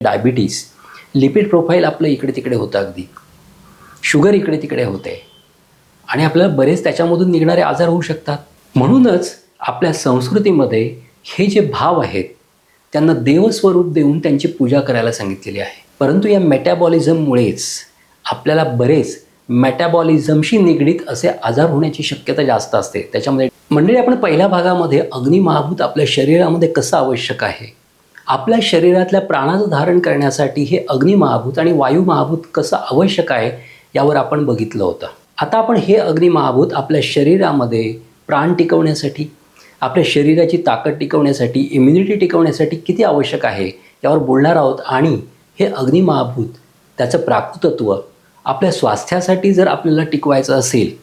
Diabetes, lipid profile आपलं इकडे तिकडे होतं, अगदी शुगर इकडे तिकडे होते आणि आपल्याला बरेच त्याच्यामधून निघणारे आजार होऊ शकतात. म्हणूनच आपल्या संस्कृतीमध्ये हे जे भाव आहेत त्यांना देवस्वरूप देऊन त्यांची पूजा करायला सांगितलेली आहे. परंतु या मेटाबॉलिझममुळेच आपल्याला बरेच मेटाबॉलिझमशी निगडीत असे आजार होण्याची शक्यता जास्त असते. त्याच्यामध्ये मंडळी, आपण पहिल्या भागामध्ये अग्निमहाभूत आपल्या शरीरामध्ये कसं आवश्यक आहे, आपल्या शरीरातल्या प्राणाचं धारण करण्यासाठी हे अग्निमहाभूत आणि वायुमहाभूत कसं आवश्यक आहे यावर आपण बघितलं होतं. आता आपण हे अग्निमहाभूत आपल्या शरीरामध्ये प्राण टिकवण्यासाठी, आपल्या शरीराची ताकद टिकवण्यासाठी, इम्युनिटी टिकवण्यासाठी किती आवश्यक आहे यावर बोलणार आहोत. आणि हे अग्निमहाभूत त्याचं प्राकृतत्व आपल्या स्वास्थ्यासाठी जर आपल्याला टिकवायचं असेल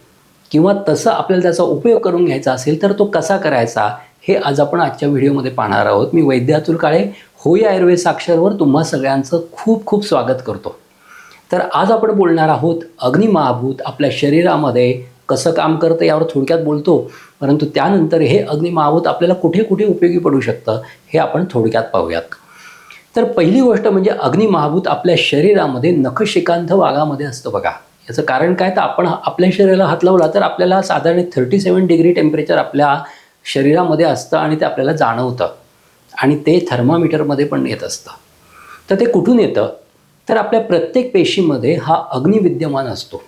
किंवा तसं आपल्याला त्याचा उपयोग करून घ्यायचा असेल तर तो कसा करायचा हे आज आपण आजच्या व्हिडिओमध्ये पाहणार आहोत. मी वैद्य अतुल काळे, होय आयुर्वेद साक्षरवर तुम्हा सगळ्यांचं खूप खूप स्वागत करतो. तर आज आपण बोलणार आहोत अग्निमहाभूत आपल्या शरीरामध्ये कसं काम करतं यावर थोडक्यात बोलतो, परंतु त्यानंतर हे अग्निमहाभूत आपल्याला कुठे कुठे उपयोगी पडू शकतं हे आपण थोडक्यात पाहूयात. तर पहिली गोष्ट म्हणजे अग्निमहाभूत आपल्या शरीरामध्ये नखशिखांत भागामध्ये असतं. बघा, याचं कारण काय, तर आपण आपल्या शरीराला हात लावला तर आपल्याला साधारण 37 डिग्री टेम्परेचर आपल्या शरीरामध्ये असतं आणि ते आपल्याला जाणवतं आणि ते थर्मामीटरमध्ये पण येत असतं. तर ते कुठून येतं, तर आपल्या प्रत्येक पेशीमध्ये हा अग्नी विद्यमान असतो.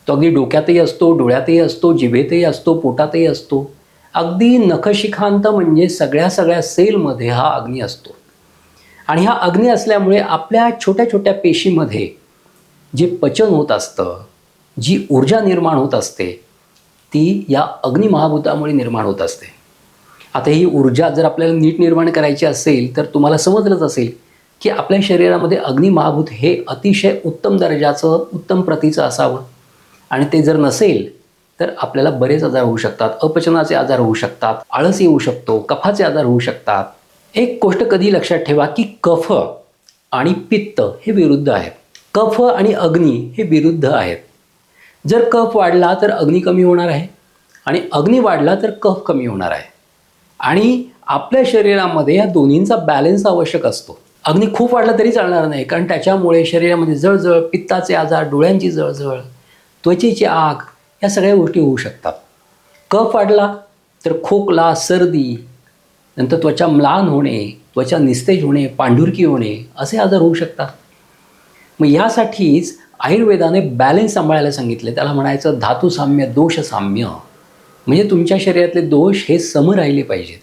तो अगदी डोक्यातही असतो, डोळ्यातही असतो, जिभेतही असतो, पोटातही असतो. अगदी नखशिखांत म्हणजे सगळ्या सेलमध्ये हा अग्नी असतो. आणि हा अग्नी असल्यामुळे आपल्या छोट्या छोट्या पेशीमध्ये जे पचन होत असतं, जी ऊर्जा निर्माण होत असते, ती या अग्निमहाभूतामुळे निर्माण होत असते. आता ही ऊर्जा जर आपल्याला नीट निर्माण करायची असेल तर तुम्हाला समजलंच असेल की आपल्या शरीरामध्ये अग्निमहाभूत हे अतिशय उत्तम दर्जाचं, उत्तम प्रतीचं असावं. आणि ते जर नसेल तर आपल्याला बरेच आजार होऊ शकतात. अपचनाचे आजार होऊ शकतात, आळस येऊ शकतो, कफाचे आजार होऊ शकतात. एक गोष्ट कधी लक्षात ठेवा की कफ आणि पित्त हे विरुद्ध आहेत. कफ आणि अग्नी हे विरुद्ध आहेत. जर कफ वाढला तर अग्नी कमी होणार आहे आणि अग्नी वाढला तर कफ कमी होणार आहे. आणि आपल्या शरीरामध्ये या दोन्हींचा बॅलन्स आवश्यक असतो. अग्नी खूप वाढला तरी चालणार नाही, कारण त्याच्यामुळे शरीरामध्ये जळजळ, पित्ताचे आजार, डोळ्यांची जळजळ, त्वचेची आग या सगळ्या गोष्टी होऊ शकतात. कफ वाढला तर खोकला, सर्दी, नंतर त्वचा म्लान होणे, त्वचा निस्तेज होणे, पांढुरकी होणे असे आजार होऊ शकतात. मग यासाठीच आयुर्वेदाने बॅलन्स सांभाळायला सांगितले. त्याला म्हणायचं धातुसाम्य, दोषसाम्य, म्हणजे तुमच्या शरीरातले दोष हे सम राहिले पाहिजेत.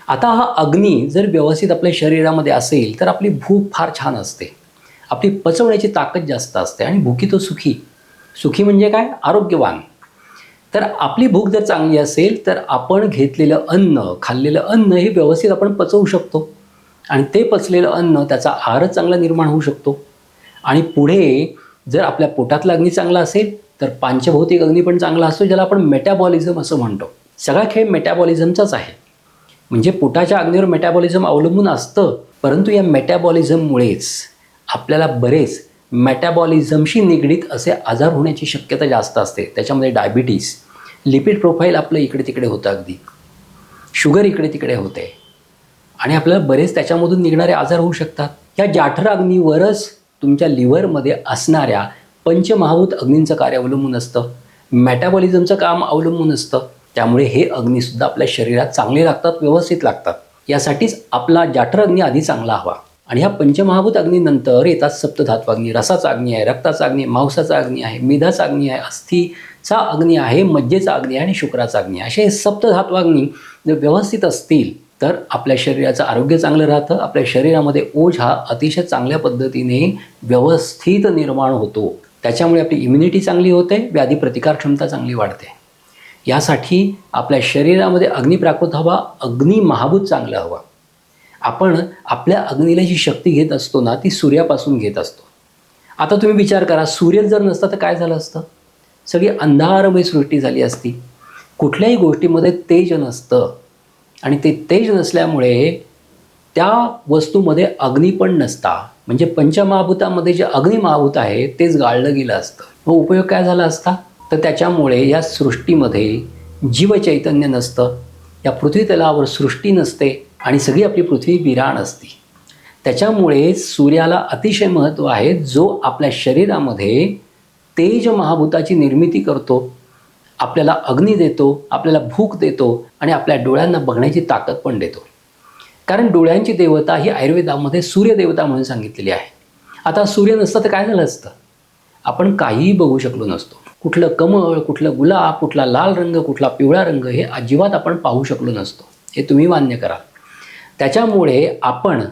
आता हा अग्नी जर व्यवस्थित आपल्या शरीरामध्ये असेल तर आपली भूक फार छान असते, आपली पचवण्याची ताकद जास्त असते आणि भुकी तो सुखी. सुखी म्हणजे काय, आरोग्यवान. तर आपली भूक जर चांगली असेल तर आपण घेतलेलं अन्न, खाल्लेलं अन्न हे व्यवस्थित आपण पचवू शकतो आणि ते पचलेलं अन्न, त्याचा आहारच चांगला निर्माण होऊ शकतो. आणि पुढे जर आपल्या पोटातला अग्नी चांगला असेल तर पांचभौतिक अग्नी पण चांगला असतो, ज्याला आपण मेटाबॉलिझम असं म्हणतो. सगळा खेळ मेटाबॉलिझमचाच आहे. म्हणजे पोटाच्या अग्नीवर मेटाबॉलिझम अवलंबून असतं, परंतु या मेटाबॉलिझममुळेच आपल्याला बरेच मेटाबॉलिझमशी निगडीत असे आजार होण्याची शक्यता जास्त असते. त्याच्यामध्ये डायबिटीज, लिपिड प्रोफाईल आपलं इकडे तिकडे होतं, अगदी शुगर इकडे तिकडे होते आणि आपल्याला बरेच त्याच्यामधून निघणारे आजार होऊ शकतात. या जाठर अग्नीवरच तुमच्या लिव्हरमध्ये असणाऱ्या पंचमहाभूत अग्नींचं कार्य अवलंबून असतं, मेटाबॉलिझमचं काम अवलंबून असतं. त्यामुळे हे अग्नीसुद्धा आपल्या शरीरात चांगले लागतात, व्यवस्थित लागतात. यासाठीच आपला जाठर अग्नी आधी चांगला हवा. आणि ह्या पंचमहाभूत अग्नीनंतर येतात सप्तधातू अग्नी. रसाचा अग्नी आहे, रक्ताचा अग्नी, मांसाचा अग्नी आहे, मेधाचा अग्नी आहे, अस्थिचा अग्नी आहे, मज्जेचा अग्नी आहे आणि शुक्राचा अग्नी आहे. असे सप्तधातू अग्नी जर व्यवस्थित असतील तर आपल्या शरीराचं आरोग्य चांगलं राहतं. आपल्या शरीरामध्ये ओझ हा अतिशय चांगल्या पद्धतीने व्यवस्थित निर्माण होतो. त्याच्यामुळे आपली इम्युनिटी चांगली होते, व्याधी प्रतिकार क्षमता चांगली वाढते. यासाठी आपल्या शरीरामध्ये अग्निप्राकृत हवा, अग्निमहाभूत चांगलं हवं. आपण आपल्या अग्नीला जी शक्ती घेत असतो ना, ती सूर्यापासून घेत असतो. आता तुम्ही विचार करा, सूर्य जर नसता तर काय झालं असतं? सगळी अंधारमय सृष्टी झाली असती. कुठल्याही गोष्टीमध्ये तेज नसतं आणि ते तेज नसल्यामुळे त्या वस्तूमध्ये अग्नी पण नसता. म्हणजे पंचमहाभूतामध्ये जे अग्निमहाभूत आहे तेच गाळलं गेलं असतं. मग उपयोग काय झाला असता? तर त्याच्यामुळे या सृष्टीमध्ये जीवचैतन्य नसतं, या पृथ्वी तलावर सृष्टी नसते आणि सगळी आपली पृथ्वी विराण असते. त्याच्यामुळे सूर्याला अतिशय महत्त्व आहे, जो आपल्या शरीरामध्ये तेज महाभूताची निर्मिती करतो, आपल्याला अग्नी देतो, आपल्याला भूक देतो आणि आपल्या डोळ्यांना बघण्याची ताकद पण देतो. कारण डोळ्यांची देवता ही आयुर्वेदामध्ये सूर्यदेवता म्हणून सांगितलेली आहे. आता सूर्य नसतं तर काय झालं असतं? आपण काहीही बघू शकलो नसतो. कुठलं कमळ, कुठलं गुलाब, कुठला लाल रंग, कुठला पिवळा रंग हे अजिबात आपण पाहू शकलो नसतो. हे तुम्ही मान्य करा. त्याच्यामुळे आपण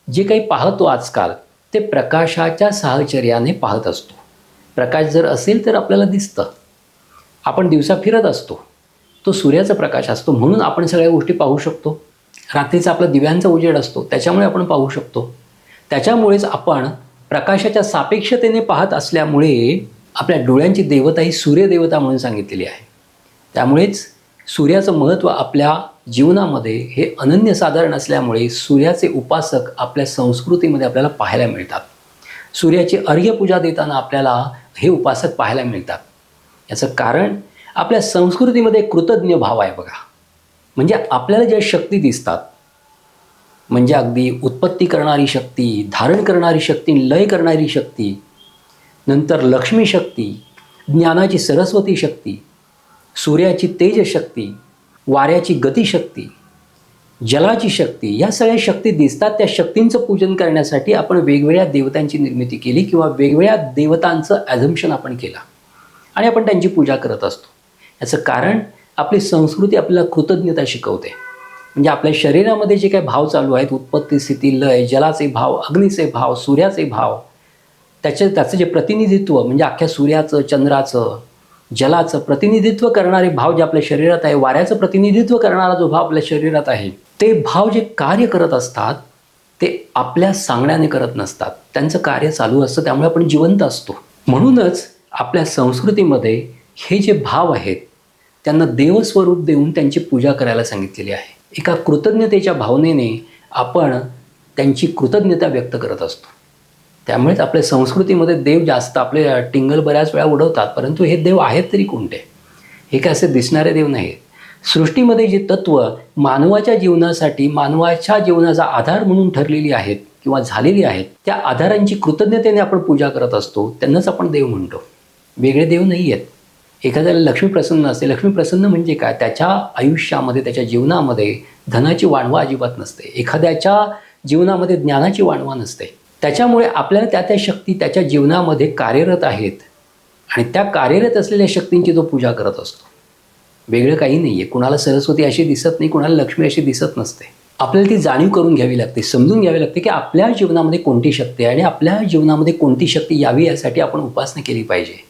जे काही पाहतो आजकाल ते प्रकाशाच्या साहचर्याने पाहत असतो. प्रकाश जर असेल तर आपल्याला दिसतं. आपण दिवसा फिरत असतो, तो सूर्याचा प्रकाश असतो म्हणून आपण सगळ्या गोष्टी पाहू शकतो. रात्रीचा आपला दिव्यांचा उजेड असतो, त्याच्यामुळे आपण पाहू शकतो. त्याच्यामुळेच आपण प्रकाशाच्या सापेक्षतेने पाहत असल्यामुळे आपल्या डोळ्यांची देवता ही सूर्यदेवता म्हणून सांगितलेली आहे. त्यामुळेच सूर्याचं महत्त्व आपल्या जीवनामध्ये हे अनन्यसाधारण असल्यामुळे सूर्याचे उपासक आपल्या संस्कृतीमध्ये आपल्याला पाहायला मिळतात. सूर्याची अर्घ्यपूजा देताना आपल्याला हे उपासक पाहायला मिळतात. याचं कारण आपल्या संस्कृतीमध्ये कृतज्ञ भाव आहे बघा. म्हणजे आपल्याला ज्या शक्ती दिसतात, म्हणजे अगदी उत्पत्ती करणारी शक्ती, धारण करणारी शक्ती, लय करणारी शक्ती, नंतर लक्ष्मी शक्ती, ज्ञानाची सरस्वती शक्ती, सूर्याची तेज शक्ती, वाऱ्याची गतिशक्ती, जलाची शक्ती, या सगळ्या शक्ती दिसतात. त्या शक्तींचं पूजन करण्यासाठी आपण वेगवेगळ्या देवतांची निर्मिती केली किंवा वेगवेगळ्या देवतांचं ॲझम्पशन आपण केलं आणि आपण त्यांची पूजा करत असतो. याचं कारण आपली संस्कृती आपल्याला कृतज्ञता शिकवते. म्हणजे आपल्या शरीरामध्ये जे काही भाव चालू आहेत, उत्पत्ती, स्थिती, लय, जलाचे भाव, अग्नीचे भाव, सूर्याचे भाव, त्याचं जे प्रतिनिधित्व म्हणजे अख्ख्या सूर्याचं, चंद्राचं, जलाचं प्रतिनिधित्व करणारे भाव जे आपल्या शरीरात आहे, वाऱ्याचं प्रतिनिधित्व करणारा जो भाव आपल्या शरीरात आहे, ते भाव जे कार्य करत असतात ते आपल्या सांगण्याने करत नसतात. त्यांचं कार्य चालू असतं, त्यामुळे आपण जिवंत असतो. म्हणूनच आपल्या संस्कृतीमध्ये हे जे भाव आहेत त्यांना देवस्वरूप देऊन त्यांची पूजा करायला सांगितलेली आहे. एका कृतज्ञतेच्या भावनेने आपण त्यांची कृतज्ञता व्यक्त करत असतो. त्यामुळेच आपल्या संस्कृतीमध्ये देव जास्त आपले टिंगल बऱ्याच वेळा उडवतात, परंतु हे देव आहेत तरी कोणते? हे काय असे दिसणारे देव नाहीत. सृष्टीमध्ये जी तत्त्व मानवाच्या जीवनासाठी, मानवाच्या जीवनाचा आधार म्हणून ठरलेली आहेत किंवा झालेली आहेत, त्या आधारांची कृतज्ञतेने आपण पूजा करत असतो. त्यांनाच आपण देव म्हणतो. वेगळे देव नाही आहेत. एखाद्याला लक्ष्मी प्रसन्न असते. लक्ष्मी प्रसन्न म्हणजे काय? त्याच्या आयुष्यामध्ये, त्याच्या जीवनामध्ये धनाची वाणवा अजिबात नसते. एखाद्याच्या जीवनामध्ये ज्ञानाची वाणवा नसते. त्याच्यामुळे आपल्याला त्या शक्ती त्याच्या जीवनामध्ये कार्यरत आहेत आणि त्या कार्यरत असलेल्या शक्तींची तो पूजा करत असतो. वेगळं काही नाही आहे. कुणाला सरस्वती अशी दिसत नाही, कुणाला लक्ष्मी अशी दिसत नसते. आपल्याला ती जाणीव करून घ्यावी लागते, समजून घ्यावी लागते की आपल्या जीवनामध्ये कोणती शक्ती आहे आणि आपल्या जीवनामध्ये कोणती शक्ती यावी यासाठी आपण उपासना केली पाहिजे.